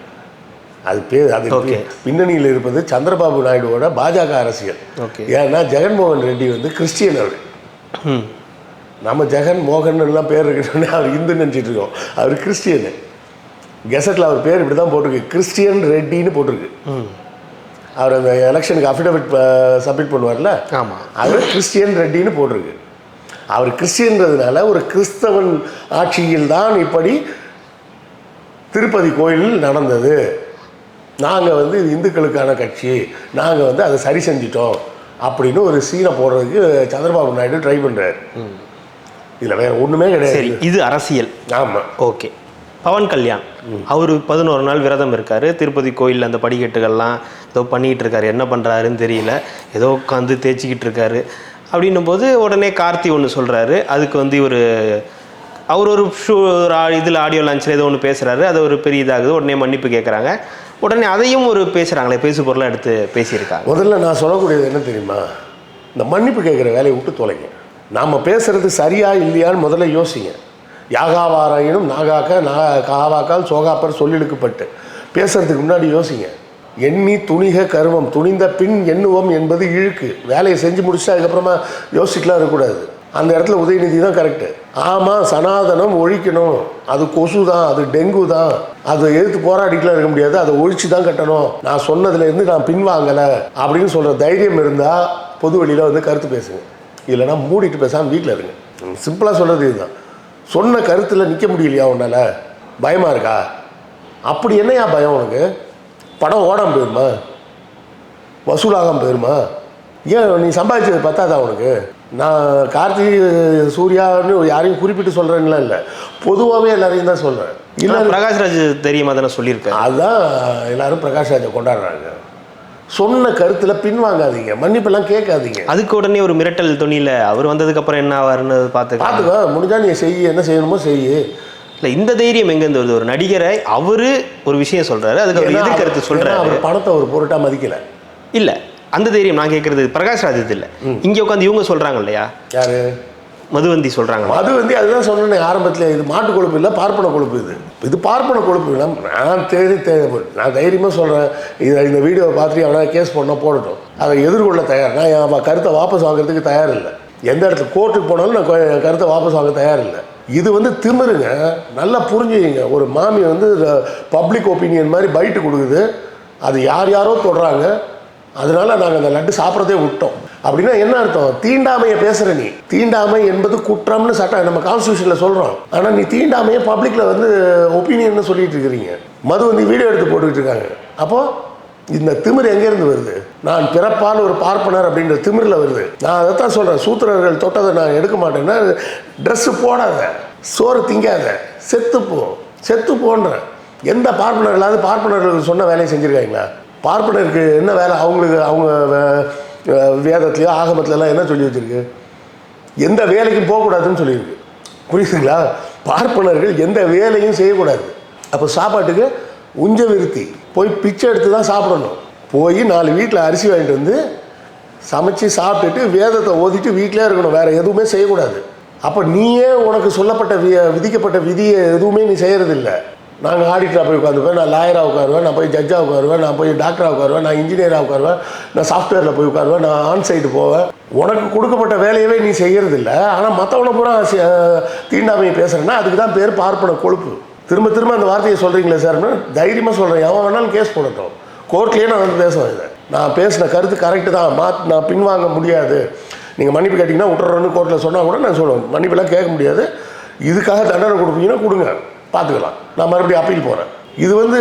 அது பேர் அது பின்னணியில் இருப்பது சந்திரபாபு நாயுடுவோட பாஜக அரசியல். ஏன்னா ஜெகன்மோகன் ரெட்டி வந்து கிறிஸ்டியன். அவர் நம்ம ஜெகன் மோகன் எல்லாம் பேர் இருக்கணும்னு அவர் இந்து நினச்சிட்டு இருக்கோம். அவர் கிறிஸ்டியனு. கெசட்டில் அவர் பேர் இப்படி தான் போட்டிருக்கு, கிறிஸ்டியன் ரெட்டின்னு போட்டிருக்கு. அவர் அந்த எலெக்ஷனுக்கு அஃபிடவிட் சப்மிட் பண்ணுவார்ல, ஆமாம், அவர் கிறிஸ்டியன் ரெட்டின்னு போட்டிருக்கு. அவர் கிறிஸ்டியன்றதுனால ஒரு கிறிஸ்தவன் ஆட்சியில் தான் இப்படி திருப்பதி கோயிலில் நடந்தது, நாங்கள் வந்து இந்துக்களுக்கான கட்சி, நாங்கள் வந்து அதை சரி செஞ்சிட்டோம் அப்படின்னு ஒரு சீனை போடுறதுக்கு சந்திரபாபு நாயுடு ட்ரை பண்ணுறாரு. இதில் வேறு ஒன்றுமே கிடையாது. இது அரசியல். ஆமாம், ஓகே. பவன் கல்யாண் அவர் 11 நாள் விரதம் இருக்கார். திருப்பதி கோயிலில் அந்த படிக்கட்டுகள்லாம் ஏதோ பண்ணிக்கிட்டு இருக்காரு, என்ன பண்ணுறாருன்னு தெரியல, ஏதோ உட்காந்து தேய்ச்சிக்கிட்டு இருக்காரு. அப்படின்னும் போது உடனே கார்த்தி ஒன்று சொல்கிறாரு. அதுக்கு வந்து அவர் ஒரு இதில் ஆடியோ லான்ச்சில் ஏதோ ஒன்று பேசுகிறாரு, அது ஒரு பெரிய இதாகுது. உடனே மன்னிப்பு கேட்குறாங்க. உடனே அதையும் ஒரு பேசுகிறாங்களே, பேசு பொருளாக எடுத்து பேசியிருக்காங்க. முதல்ல நான் சொல்லக்கூடியது என்ன தெரியுமா? இந்த மன்னிப்பு கேட்குற வேலையை விட்டு தொலைங்க. நாம் பேசுகிறது சரியா இல்லையான்னு முதல்ல யோசிங்க. யாகாவாராயினும் காவாக்கால் சோகாப்பர் சொல்லிடுக்கப்பட்டு பேசுறதுக்கு முன்னாடி யோசிங்க. எண்ணி துணிக கருமம், துணிந்த பின் எண்ணுவோம் என்பது இழுக்கு. வேலையை செஞ்சு முடிச்சுட்டு அதுக்கப்புறமா யோசிக்கலாம் இருக்கக்கூடாது. அந்த இடத்துல உதயநிதி தான் கரெக்டு. ஆமாம், சனாதனம் ஒழிக்கணும், அது கொசு தான், அது டெங்கு தான், அதை எதிர்த்து போராடிக்கலாம் இருக்க முடியாது, அதை ஒழிச்சு தான் கட்டணும், நான் சொன்னதுலேருந்து நான் பின்வாங்கலை அப்படின்னு சொல்கிற தைரியம் இருந்தால் பொது வழியில் வந்து கருத்து பேசுங்க. இல்லைனா மூடிட்டு பேசாமல் வீட்டில் இருங்க. சிம்பிளாக சொல்கிறது இதுதான். சொன்ன கருத்தில் நிற்க முடியலையா உன்னால்? பயமாக இருக்கா? அப்படி என்னையா பயம் உனக்கு? படம் ஓடாமல் போயிருமா? வசூலாகாமல் போயிருமா? ஏன் நீ சம்பாதிச்சது பத்தாதா உனக்கு? நான் கார்த்திக் சூர்யான்னு யாரையும் குறிப்பிட்டு சொல்கிறேன்லாம் இல்லை, பொதுவாகவே எல்லாரையும் தான் சொல்கிறேன். இல்லை, பிரகாஷ்ராஜ் தெரியுமா தானே சொல்லியிருக்கேன். அதுதான் எல்லாரும் பிரகாஷ்ராஜை கொண்டாடுறாங்க. சொன்ன கருத்தில் பின்வாங்காதீங்க, மன்னிப்பெல்லாம் கேட்காதீங்க. அதுக்கு உடனே ஒரு மிரட்டல் துணியில் அவர் வந்ததுக்கப்புறம் என்ன ஆவாருன்னு பார்த்துக்கோ. முடிஞ்சா நீ செய்ய, என்ன செய்யணுமோ செய்ய. இல்லை, இந்த தைரியம் எங்கேருந்து வருது? ஒரு நடிகரை அவர் ஒரு விஷயம் சொல்கிறாரு, அதுக்கு அவர் எதிர்கருத்து சொல்கிறாரு. அவர் பணத்தை ஒரு பொருட்டாக மதிக்கலை. இல்லை, அந்த தைரியம் நான் கேட்குறது பிரகாஷ்ராஜ் இது இல்லை. இங்கே உட்காந்து இவங்க சொல்கிறாங்க இல்லையா, யார்? மதுவந்தி சொல்கிறாங்க. மதுவந்தி அதுதான் சொன்னேன் ஆரம்பத்தில், இது மாட்டு கொழுப்பு இல்லை, பார்ப்பன கொழுப்பு. இது பார்ப்பன கொழுப்பு இல்லை. நான் தைரியமாக சொல்கிறேன். இந்த வீடியோவை பார்த்துட்டு அவனால் கேஸ் பண்ணால் போடட்டும், அதை எதிர்கொள்ள தயார். நான் என் கருத்தை வாபஸ் வாங்குறதுக்கு தயார் இல்லை. எந்த இடத்துல கோர்ட்டுக்கு போனாலும் நான் என் கருத்தை வாபஸ் வாங்க தயார் இல்லை. இது வந்து திமிருங்க, நல்லா புரிஞ்சுக்கிங்க. ஒரு மாமி வந்து பப்ளிக் ஒப்பீனியன் மாதிரி பைட்டு கொடுக்குது, அது யாரோ தொடுறாங்க, அதனால நாங்கள் அந்த லட்டு சாப்பிட்றதே விட்டோம். அப்படின்னா என்ன அர்த்தம்? தீண்டாமையை பேசுகிற நீ. தீண்டாமை என்பது குற்றம்னு சட்டம் நம்ம கான்ஸ்டியூஷனில் சொல்கிறோம். ஆனால் நீ தீண்டாமையை பப்ளிக்கில் வந்து ஒப்பீனியன் சொல்லிட்டு இருக்கிறீங்க. மது வந்து வீடியோ எடுத்து போட்டுக்கிட்டு இருக்காங்க. அப்போது இந்த திமிர் எங்கேருந்து வருது? நான் பிறப்பால் ஒரு பார்ப்பனர் அப்படின்ற திமிரில் வருது. நான் அதை தான் சொல்கிறேன், சூத்திரர்கள் தொட்டதை நான் எடுக்க மாட்டேன்னா, ட்ரெஸ்ஸு போடாத, சோறு திங்காத, செத்து போன்றேன். எந்த பார்ப்பனர்களாவது பார்ப்பனர்கள் சொன்ன வேலையை செஞ்சுருக்காங்களா? பார்ப்பனருக்கு என்ன வேலை? அவங்களுக்கு அவங்க வேதத்துலையோ ஆகமத்துலலாம் என்ன சொல்லி வச்சுருக்கு? எந்த வேலைக்கும் போகக்கூடாதுன்னு சொல்லியிருக்கு. புரியுதுங்களா? பார்ப்பனர்கள் எந்த வேலையும் செய்யக்கூடாது. அப்போ சாப்பாட்டுக்கு உஞ்ச விருத்தி போய் பிச்சை எடுத்து தான் சாப்பிடணும். போய் 4 வீட்டில் அரிசி வாங்கிட்டு வந்து சமைச்சு சாப்பிட்டுட்டு வேதத்தை ஓதிட்டு வீட்டிலே இருக்கணும், வேறு எதுவுமே செய்யக்கூடாது. அப்போ நீயே உனக்கு சொல்லப்பட்ட விதிக்கப்பட்ட விதியை எதுவுமே நீ செய்கிறதில்லை. நாங்கள் ஆடிட்டராக போய் உட்காந்துப்பேன், நான் லாயராக உட்காருவேன், நான் போய் ஜட்ஜாக உட்காருவேன், நான் போய் டாக்டராக உட்காருவேன், நான் இன்ஜினியராக உட்காருவேன், நான் சாஃப்ட்வேரில் போய் உட்காருவேன், நான் ஆன்சைட்டு போவேன். உனக்கு கொடுக்கப்பட்ட வேலையவே நீ செய்கிறதில்ல. ஆனால் மற்றவனை பூரா தீண்டாமையை பேசுகிறேன்னா அதுக்கு தான் பேர் பார்ப்பன கொழுப்பு. திரும்ப அந்த வார்த்தையை சொல்கிறீங்களே சார்னா தைரியமாக சொல்கிறேன், எவன் வேணாலும் கேஸ் போடட்டும், கோர்ட்லேயே நான் வந்து பேசுவேன். இதை நான் பேசின கருத்து கரெக்டு தான், நான் பின்வாங்க முடியாது, நீங்கள் மன்னிப்பு கேட்டிங்கன்னா விட்டுறோன்னு கோர்ட்டில் சொன்னால் கூட நான் சொல்லுவேன், மன்னிப்பெல்லாம் கேட்க முடியாது, இதுக்காக தண்டனை கொடுப்பீங்கன்னா கொடுங்க, பார்த்துக்கலாம், நான் மறுபடியும் அப்பீல் போகிறேன். இது வந்து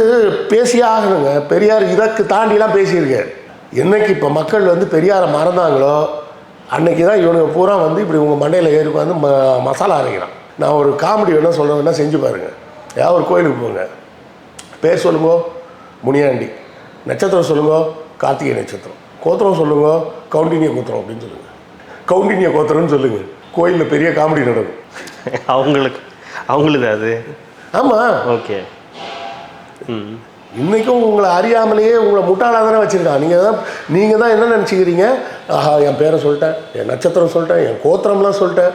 பேசியே ஆகணுங்க. பெரியார் இதற்கு தாண்டிலாம் பேசியிருக்கேன். என்னைக்கு இப்போ மக்கள் வந்து பெரியாரை மறந்தாங்களோ அன்னைக்கு தான் இவனுங்க பூரா வந்து இப்படி உங்கள் மண்டையில் ஏறி வந்து மசாலா அரைக்கிறான். நான் ஒரு காமெடி வேணால் சொல்ல வேணால் செஞ்சு பாருங்கள். ஏதாவது ஒரு கோயிலுக்கு போங்க, பேர் சொல்லுங்க முனியாண்டி, நட்சத்திரம் சொல்லுங்க கார்த்திகை நட்சத்திரம், கோத்திரம் சொல்லுங்க கவுண்டினிய கோத்திரம் அப்படின்னு சொல்லுங்கள், கவுண்டினிய கோத்திரம்னு சொல்லுங்கள், கோயிலில் பெரிய காமெடி நடக்கும். அவங்களுக்கு அது ஆமாம். ஓகே. இன்றைக்கும் உங்களை அறியாமலேயே உங்களை முட்டாளாக தானே வச்சுருக்கான். நீங்கள் தான் என்ன நினச்சிக்கிறீங்க? ஆஹா, என் பேரை சொல்லிட்டேன், என் நட்சத்திரம் சொல்லிட்டேன், என் கோத்திரம்லாம் சொல்லிட்டேன்,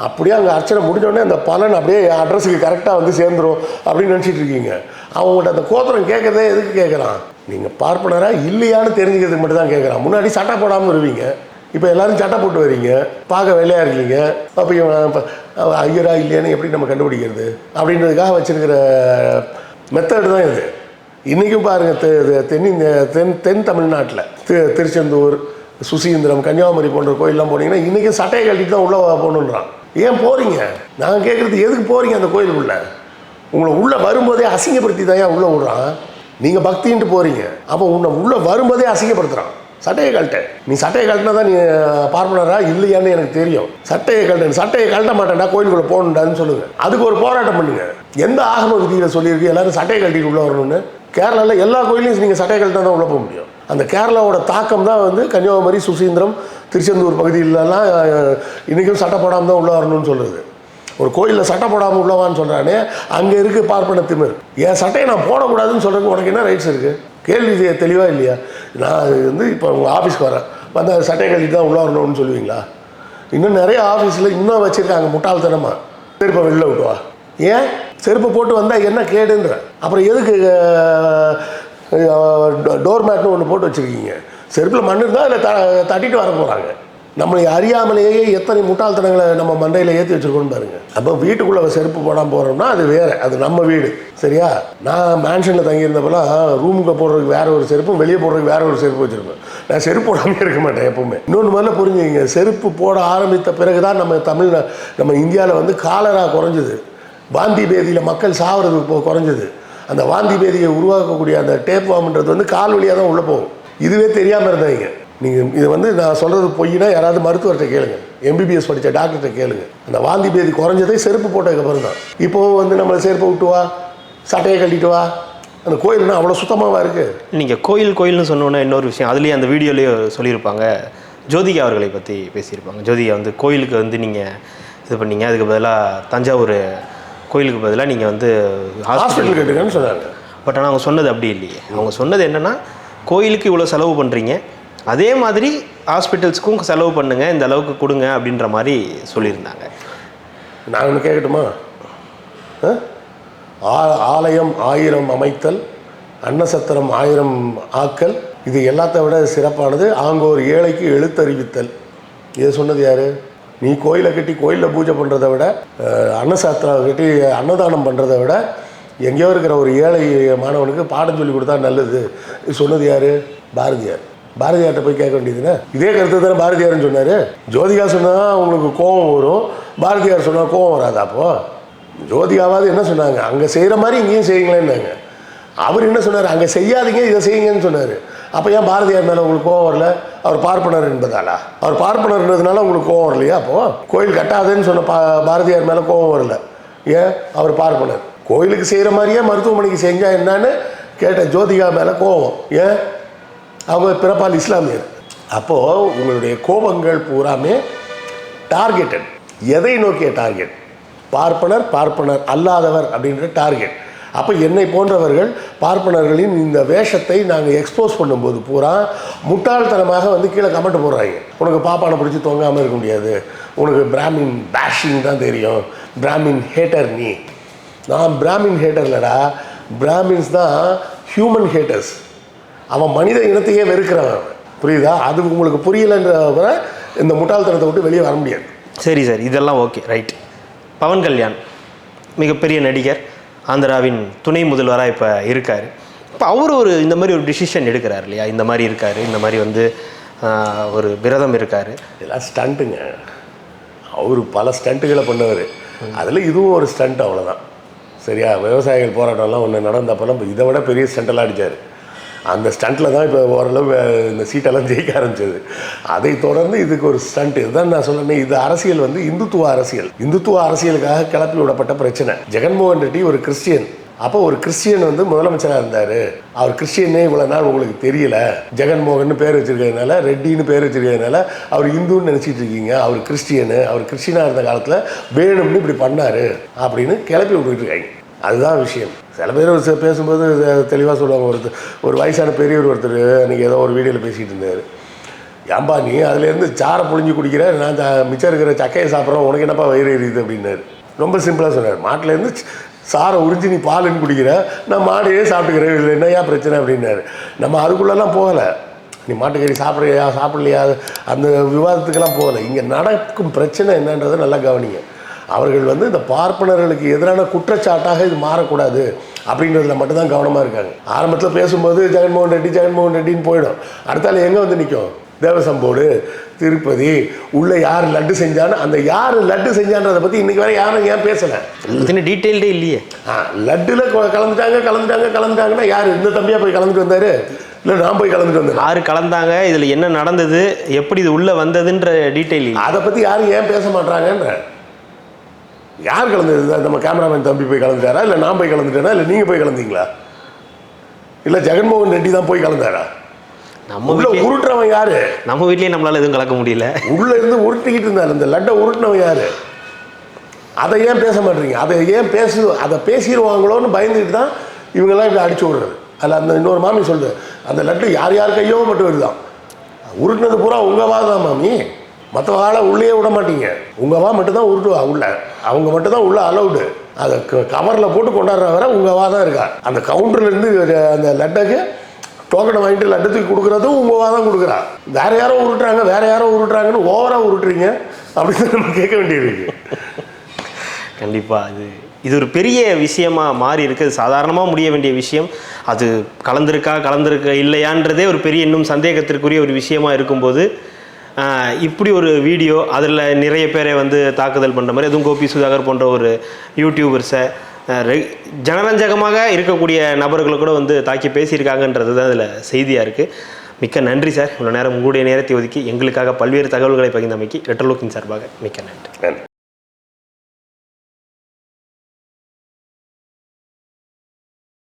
அப்படியே அங்கே அர்ச்சனை முடிஞ்சோடனே அந்த பலன் அப்படியே என் அட்ரஸுக்கு கரெக்டாக வந்து சேர்ந்துடும் அப்படின்னு நினச்சிட்டு இருக்கீங்க. அவங்கள்ட்ட அந்த கோத்திரம் கேட்குறதே எதுக்கு கேட்குறான்? நீங்கள் பார்ப்பனராக இல்லையான்னு தெரிஞ்சுக்கிறதுக்கு மட்டும் தான் கேட்குறான். முன்னாடி சட்டை போடாமல் வருவீங்க, இப்போ எல்லோரும் சட்டை போட்டு வரீங்க, பார்க்க வெள்ளையாக இருக்கீங்க. அப்போ ஐயரா இல்லையான்னு எப்படி நம்ம கண்டுபிடிக்கிறது அப்படின்றதுக்காக வச்சுருக்கிற மெத்தடு தான் இது. இன்றைக்கும் பாருங்கள், தென் தமிழ்நாட்டில் திருச்செந்தூர், சுசீந்திரம், கன்னியாகுமரி போன்ற கோயிலெலாம் போனீங்கன்னா இன்றைக்கும் சட்டையை கட்டிட்டு தான் உள்ளே போகணுன்றான். ஏன் போகிறீங்க? நாங்கள் கேட்குறது எதுக்கு போகிறீங்க அந்த கோயிலுக்குள்ளே? உங்களை உள்ளே வரும்போதே அசிங்கப்படுத்தி தான் ஏன் உள்ளே விட்றான்? நீங்கள் பக்தின்ட்டு போகிறீங்க, அப்போ உன்னை உள்ளே வரும்போதே அசிங்கப்படுத்துகிறான். சட்டையை கழட்ட, நீ சட்டையை கழட்டினா தான் நீ பார்ப்பனரா இல்லையான்னு எனக்கு தெரியும். சட்டையை கழட்ட மாட்டேன்டா, கோயிலுக்குள்ளே போகணுண்டான்னு சொல்லுங்கள். அதுக்கு ஒரு போராட்டம் பண்ணுங்கள். எந்த ஆகம விதியில் சொல்லியிருக்கு எல்லாரும் சட்டையை கழட்டிட்டு உள்ளே வரணும்னு? கேரளாவில் எல்லா கோயிலையும் நீங்கள் சட்டையை கழட்டினா தான் உள்ளே போக முடியும். அந்த கேரளாவோட தாக்கம் தான் வந்து கன்னியாகுமரி, சுசீந்திரம், திருச்செந்தூர் பகுதியிலலாம் இன்றைக்கும் சட்டை போடாமல் தான் உள்ளே வரணும்னு சொல்லுது. ஒரு கோயிலில் சட்டை போடாமல் உள்ளவான்னு சொல்கிறானே, அங்கே இருக்குது பார்ப்பன திமிர். என் சட்டையை நான் போடக்கூடாதுன்னு சொல்கிறதுக்கு உனக்கு என்ன ரைட்ஸ் இருக்குது? கேள்வி தெளிவாக இல்லையா? நான் வந்து இப்போ உங்கள் ஆஃபீஸ்க்கு வரேன், வந்து அந்த சட்டையை கழித்து தான் உள்ளே வரணும்னு சொல்லுவீங்களா? இன்னும் நிறைய ஆஃபீஸில் இன்னும் வச்சுருக்காங்க முட்டாள்தனமாக, செருப்பை வெளில விட்டுவா. ஏன் செருப்பை போட்டு வந்தால் என்ன கேடுன்ற? அப்புறம் எதுக்கு டோர் மேட்னு ஒன்று போட்டு வச்சுருக்கீங்க? செருப்பில் மண் இருந்தால் அதில் தட்டிட்டு வர போகிறாங்க. நம்மளை அறியாமலேயே எத்தனை முட்டாள்தனங்களை நம்ம மண்டையில் ஏற்றி வச்சுருக்கோன்னு பாருங்க. அப்போ வீட்டுக்குள்ளே செருப்பு போடாமல் போகிறோம்னா அது வேறு, அது நம்ம வீடு. சரியா? நான் மேன்ஷனில் தங்கியிருந்தப்பெல்லாம் ரூமுக்கு போடுறதுக்கு வேற ஒரு செருப்பும் வெளியே போடுறதுக்கு வேற ஒரு செருப்பு வச்சுருப்பேன். நான் செருப்பு போடாமல் இருக்க மாட்டேன் எப்பவுமே. இன்னொன்று முதல்ல புரிஞ்சுங்க, செருப்பு போட ஆரம்பித்த பிறகு தான் நம்ம இந்தியாவில் வந்து காலரா குறைஞ்சது, வாந்தி பேதியில் மக்கள் சாகிறது குறைஞ்சது. அந்த வாந்தி பேதியை உருவாக்கக்கூடிய அந்த டேப் வாம்ன்றது வந்து கால் வழியாக தான் உள்ளே போகும். இதுவே தெரியாமல் இருந்தவங்க. நீங்கள் இது வந்து நான் சொல்கிறது பொய்னா யாராவது மருத்துவர்கிட்ட கேளுங்க, எம்பிபிஎஸ் படித்த டாக்டர்கிட்ட கேளுங்க. அந்த வாந்தி பேதி குறைஞ்சதே செருப்பு போட்டதுக்கப்புறம் தான். இப்போது வந்து நம்மளை செருப்பை விட்டு வா, சட்டையை கட்டிட்டு வா, அந்த கோயில்னா அவ்வளோ சுத்தமாக இருக்குது. நீங்கள் கோயில்னு சொன்னோன்னே இன்னொரு விஷயம், அதுலேயே அந்த வீடியோலேயே சொல்லியிருப்பாங்க, ஜோதிகா அவர்களை பற்றி பேசியிருப்பாங்க. ஜோதிகா வந்து கோயிலுக்கு வந்து நீங்கள் இது பண்ணீங்க, அதுக்கு பதிலாக தஞ்சாவூர் கோயிலுக்கு பதிலாக நீங்கள் வந்து ஹாஸ்பிட்டல் கட்டுங்கன்னு சொன்னாங்க. பட் ஆனால் அவங்க சொன்னது அப்படி இல்லையே. அவங்க சொன்னது என்னென்னா, கோயிலுக்கு இவ்வளோ செலவு பண்ணுறீங்க, அதே மாதிரி ஹாஸ்பிட்டல்ஸுக்கும் செலவு பண்ணுங்கள், இந்த அளவுக்கு கொடுங்க அப்படின்ற மாதிரி சொல்லியிருந்தாங்க. நான் ஒன்று கேட்கட்டுமா? ஆலயம் 1000 அமைத்தல், அன்னசத்திரம் 1000 ஆக்கல், இது எல்லாத்த விட சிறப்பானது ஆங்கோர் ஏழைக்கு எழுத்தறிவித்தல். இதை சொன்னது யார்? நீ கோயிலை கட்டி கோயிலில் பூஜை பண்ணுறதை விட, அன்னசாத்திரம் கட்டி அன்னதானம் பண்ணுறதை விட, எங்கேயோ இருக்கிற ஒரு ஏழை மாணவனுக்கு பாடம் சொல்லி கொடுத்தா நல்லது. இது சொன்னது யார்? பாரதியார். பாரதியார்கிட்ட போய் கேட்க வேண்டியதுன்னா, இதே கருத்து தானே பாரதியார்னு சொன்னார். ஜோதிகா சொன்னால் உங்களுக்கு கோபம் வரும், பாரதியார் சொன்னால் கோபம் வராது. அப்போது ஜோதிகாவாவது என்ன சொன்னாங்க? அங்கே செய்கிற மாதிரி இங்கேயும் செய்யுங்களேன்னாங்க. அவர் என்ன சொன்னார்? அங்கே செய்யாதீங்க, இதை செய்யுங்கன்னு சொன்னார். அப்போ ஏன் பாரதியார் மேலே உங்களுக்கு கோவம் வரல? அவர் பார்ப்பனர் என்பதாலா? அவர் பார்ப்பனர்ன்றதுனால உங்களுக்கு கோவம் வரலையா? அப்போது கோயில் கட்டாதுன்னு சொன்ன பாரதியார் மேலே கோவம் வரல. ஏன்? அவர் பார்ப்பனர். கோயிலுக்கு செய்கிற மாதிரியே மருத்துவமனைக்கு செஞ்சால் என்னன்னு கேட்ட ஜோதிகா மேலே கோவம். ஏன்? அவங்க பிறப்பால் இஸ்லாமியர். அப்போது உங்களுடைய கோபங்கள் பூராமே டார்கெட்டட். எதை நோக்கிய டார்கெட்? பார்ப்பனர் அல்லாதவர் அப்படின்ற டார்கெட். அப்போ என்னை போன்றவர்கள் பார்ப்பனர்களின் இந்த வேஷத்தை நாங்கள் எக்ஸ்போஸ் பண்ணும்போது பூரா முட்டாள்தனமாக வந்து கீழே கமெண்ட் போடுறாங்க. உனக்கு பாப்பானை பிடிச்சி தொங்காமல் இருக்க முடியாது, உனக்கு பிராமின் பேஷிங் தான் தெரியும், பிராமின் ஹேட்டர் நீ. நான் பிராமின் ஹேட்டர் இல்லடா, பிராமின்ஸ் தான் ஹியூமன் ஹேட்டர்ஸ். அவன் மனித இனத்தையே வெறுக்கிறவன். புரியுதா? அது உங்களுக்கு புரியலைன்ற இந்த முட்டாள்தனத்தை விட்டு வெளியே வர முடியாது. சரி சார், இதெல்லாம் ஓகே, ரைட். பவன் கல்யாண் மிகப்பெரிய நடிகர், ஆந்திராவின் துணை முதல்வராக இப்போ இருக்கார். இப்போ அவர் இந்த மாதிரி ஒரு டிசிஷன் எடுக்கிறார் இல்லையா? இந்த மாதிரி இருக்கார், இந்த மாதிரி வந்து ஒரு விரதம் இருக்கார். இதெல்லாம் ஸ்டண்ட்டுங்க. அவர் பல ஸ்டண்ட்டுகளை பண்ணவர். அதில் இதுவும் ஒரு ஸ்டண்ட், அவ்வளோதான். சரியா? விவசாயிகள் போராட்டம்லாம் ஒன்று நடந்தப்பெல்லாம் இதை விட பெரிய ஸ்டண்டெல்லாம் அடித்தார். அந்த ஸ்டண்ட்டில் தான் இப்போ ஓரளவு இந்த சீட்டெல்லாம் ஜெயிக்க ஆரம்பிச்சது. அதை தொடர்ந்து இதுக்கு ஒரு ஸ்டண்ட். இதுதான் நான் சொன்னேன், இது அரசியல் வந்து இந்துத்துவ அரசியல். இந்துத்துவ அரசியலுக்காக கிளப்பி விடப்பட்ட பிரச்சனை. ஜெகன்மோகன் ரெட்டி ஒரு கிறிஸ்டியன். அப்போ ஒரு கிறிஸ்டியன் வந்து முதலமைச்சராக இருந்தார். அவர் கிறிஸ்டியனே இவ்வளோ நாள் உங்களுக்கு தெரியல. ஜெகன்மோகன் பேர் வச்சுருக்கிறதுனால, ரெட்டின்னு பேர் வச்சுருக்கிறதுனால அவர் இந்துன்னு நினச்சிட்டு இருக்கீங்க. அவர் கிறிஸ்டியனு, அவர் கிறிஸ்டியனாக இருந்த காலத்தில் வேணும்னு இப்படி பண்ணார் அப்படின்னு கிளப்பி விட்டுட்டு இருக்காங்க. அதுதான் விஷயம். சில பேர் பேசும்போது தெளிவாக சொல்லுவாங்க. ஒரு வயசான பெரியவர் ஒருத்தர் அன்றைக்கி ஏதோ ஒரு வீடியோவில் பேசிகிட்டு இருந்தார். ஏன்பா நீ அதுலேருந்து சாரை புழிஞ்சு குடிக்கிற, நான் மிச்சம் இருக்கிற சக்கையை சாப்பிட்றோம், உனக்கு என்னப்பா வயிறு எரியுது அப்படின்னாரு. ரொம்ப சிம்பிளாக சொன்னார். மாட்டிலேருந்து சாரை உறிஞ்சி நீ பாலுன்னு குடிக்கிற, நான் மாடையே சாப்பிட்டுக்கிறேன், இல்லை என்னையா பிரச்சனை அப்படின்னாரு. நம்ம அதுக்குள்ளெல்லாம் போகலை. நீ மாட்டுக்கறி சாப்பிட்றியா சாப்பிட்லையா அந்த விவாதத்துக்கெல்லாம் போகலை. இங்கே நடக்கும் பிரச்சனை என்னன்றதை நல்லா கவனிங்க. அவர்கள் வந்து இந்த பார்ப்பனர்களுக்கு எதிரான குற்றச்சாட்டாக இது மாறக்கூடாது அப்படின்றதுல மட்டும்தான் கவனமாக இருக்காங்க. ஆரம்பத்தில் பேசும்போது ஜெகன்மோகன் ரெட்டின்னு போயிடும். அடுத்தால எங்கே வந்து நிற்கும்? தேவசம்போடு, திருப்பதி, உள்ள யார் லட்டு செஞ்சான்னு, அந்த யார் லட்டு செஞ்சான்றதை பற்றி இன்றைக்கி வரை யாரும் ஏன் பேசலை? டீட்டெயில்டே இல்லையே. லட்டில் கலந்துட்டாங்கன்னா யார்? இந்த தம்பியாக போய் கலந்துட்டு வந்தார், இல்லை நான் போய் கலந்துட்டு வந்தேன். யார் கலந்தாங்க, இதில் என்ன நடந்தது, எப்படி இது உள்ளே வந்ததுன்ற டீட்டெயில் அதை பற்றி யாரும் ஏன் பேச மாட்டாங்கன்ற. யார் கலந்தது? நம்ம கேமராமேன் தம்பி போய் கலந்துட்டாரா, இல்லை நான் போய் கலந்துட்டேனா, இல்லை நீங்கள் போய் கலந்தீங்களா, இல்லை ஜெகன்மோகன் ரெட்டி தான் போய் கலந்தாரா? நம்ம வீட்டில் உருட்டுறவன் யாரு? நம்ம வீட்லேயே நம்மளால எதுவும் கலக்க முடியல. உள்ளே இருந்து உருட்டிக்கிட்டு இருந்தார். இந்த லட்டை உருட்டினவன் யாரு? அதை ஏன் பேச மாட்டேறீங்க? அதை பேசிடுவாங்களோன்னு பயந்துக்கிட்டு தான் இவங்கெல்லாம் இப்படி அடிச்சு விடுறது. அதில் அந்த இன்னொரு மாமி சொல்லுது, அந்த லட்டு யார் கையோ மட்டும் வருதான், உருட்டினது பூரா உங்கள் வா தான் மாமி, மற்ற வாழை உள்ளே விட மாட்டீங்க, உங்கள் வா மட்டும்தான் உருட்டுவா உள்ள, அவங்க மட்டும்தான் உள்ள அலௌடு. அதை கவரில் போட்டு கொண்டாடுற வர உங்கள் வா தான் இருக்கா. அந்த கவுண்டர்லேருந்து அந்த லட்டுக்கு டோக்கனை வாங்கிட்டு லட்டத்துக்கு கொடுக்குறதும் உங்கள் வாதம் கொடுக்குறா. வேற யாரோ உருட்டுறாங்கன்னு ஓவராக உருட்டுறீங்க அப்படின்னு நம்ம கேட்க வேண்டியது இருக்கு. கண்டிப்பாக இது ஒரு பெரிய விஷயமா மாறி இருக்குது. சாதாரணமாக முடிய வேண்டிய விஷயம் அது கலந்திருக்க இல்லையான்றதே ஒரு பெரிய இன்னும் சந்தேகத்திற்குரிய ஒரு விஷயமா இருக்கும்போது இப்படி ஒரு வீடியோ அதில் நிறைய பேரை வந்து தாக்குதல் பண்ணுற மாதிரி, அதுவும் கோபி சுதாகர் போன்ற ஒரு யூடியூபர்ஸை ஜனரஞ்சகமாக இருக்கக்கூடிய நபர்களை கூட வந்து தாக்கி பேசியிருக்காங்கன்றது தான் இதில் செய்தியாக இருக்குது. மிக்க நன்றி சார். இவ்வளோ நேரம் உங்களுடைய நேரத்தை ஒதுக்கி எங்களுக்காக பல்வேறு தகவல்களை பகிர்ந்தமைக்கு ரெட்ரோலோக்கின் சார்பாக மிக்க நன்றி.